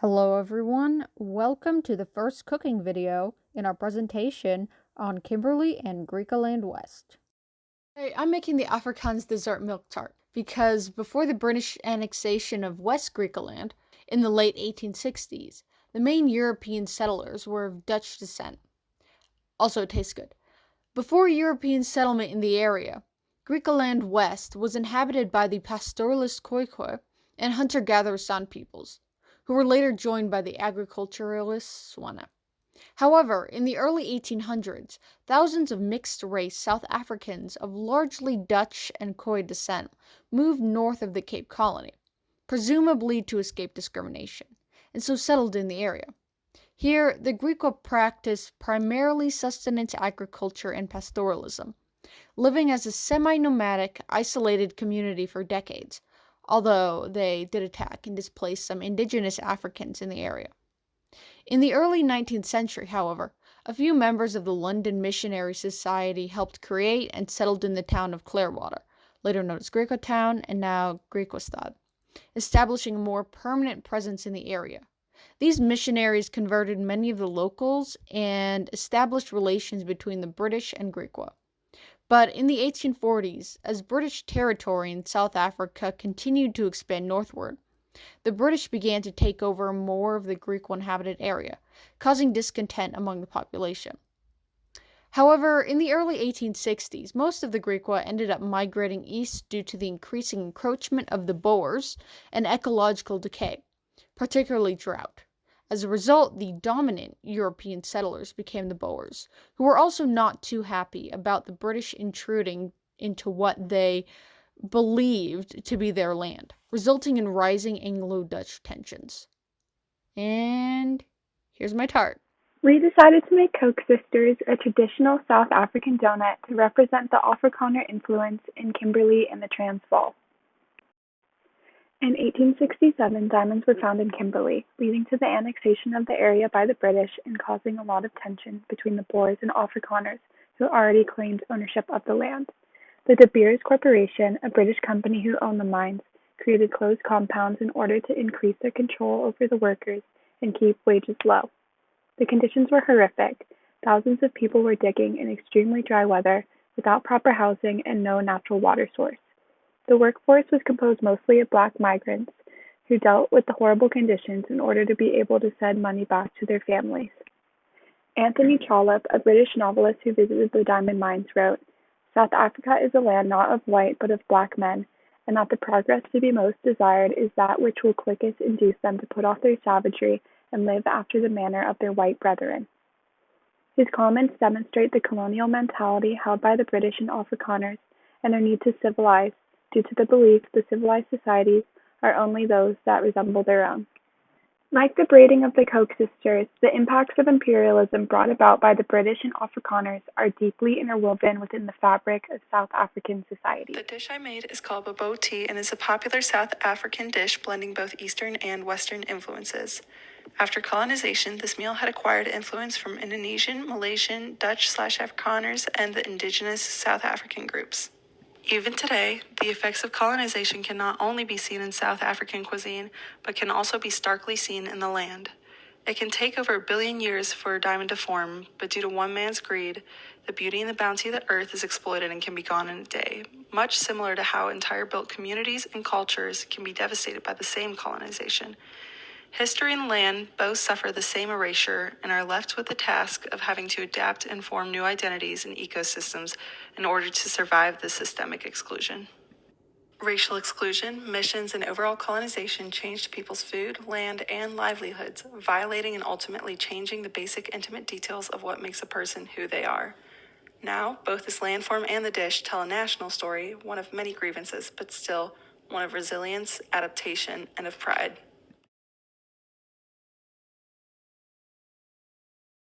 Hello everyone, welcome to the first cooking video in our presentation on Kimberley and Griqualand West. Hey, I'm making the Afrikaans dessert milk tart because before the British annexation of West Griqualand in the late 1860s, the main European settlers were of Dutch descent. Also, it tastes good. Before European settlement in the area, Griqualand West was inhabited by the pastoralist Khoikhoi and hunter-gatherer San peoples, who were later joined by the agriculturalists Swana. However, in the early 1800s, thousands of mixed-race South Africans of largely Dutch and Khoi descent moved north of the Cape Colony, presumably to escape discrimination, and so settled in the area. Here, the Griqua practiced primarily sustenance agriculture and pastoralism, living as a semi-nomadic, isolated community for decades, although they did attack and displace some indigenous Africans in the area. In the early 19th century, however, a few members of the London Missionary Society helped create and settled in the town of Clearwater, later known as Griquatown and now Griquastad, establishing a more permanent presence in the area. These missionaries converted many of the locals and established relations between the British and Griqua. But in the 1840s, as British territory in South Africa continued to expand northward, the British began to take over more of the Greek-inhabited area, causing discontent among the population. However, in the early 1860s, most of the Griqua ended up migrating east due to the increasing encroachment of the Boers and ecological decay, particularly drought. As a result, the dominant European settlers became the Boers, who were also not too happy about the British intruding into what they believed to be their land, resulting in rising Anglo-Dutch tensions. And here's my tart. We decided to make Coke Sisters, a traditional South African donut to represent the Afrikaner influence in Kimberley and the Transvaal. In 1867, diamonds were found in Kimberley, leading to the annexation of the area by the British and causing a lot of tension between the Boers and Afrikaners, who already claimed ownership of the land. The De Beers Corporation, a British company who owned the mines, created closed compounds in order to increase their control over the workers and keep wages low. The conditions were horrific. Thousands of people were digging in extremely dry weather, without proper housing and no natural water source. The workforce was composed mostly of black migrants who dealt with the horrible conditions in order to be able to send money back to their families. Anthony Trollope, a British novelist who visited the diamond mines, wrote, "South Africa is a land not of white but of black men, and that the progress to be most desired is that which will quickest induce them to put off their savagery and live after the manner of their white brethren." His comments demonstrate the colonial mentality held by the British and Afrikaners and their need to civilize, due to the belief the civilized societies are only those that resemble their own. Like the braiding of the Coke Sisters, the impacts of imperialism brought about by the British and Afrikaners are deeply interwoven within the fabric of South African society. The dish I made is called bobotie and is a popular South African dish blending both Eastern and Western influences. After colonization, this meal had acquired influence from Indonesian, Malaysian, Dutch/Afrikaners, and the indigenous South African groups. Even today, the effects of colonization can not only be seen in South African cuisine, but can also be starkly seen in the land. It can take over 1 billion years for a diamond to form, but due to one man's greed, the beauty and the bounty of the earth is exploited and can be gone in a day, much similar to how entire built communities and cultures can be devastated by the same colonization. History and land both suffer the same erasure and are left with the task of having to adapt and form new identities and ecosystems in order to survive the systemic exclusion. Racial exclusion, missions, and overall colonization changed people's food, land, and livelihoods, violating and ultimately changing the basic intimate details of what makes a person who they are. Now, both this landform and the dish tell a national story, one of many grievances, but still one of resilience, adaptation, and of pride.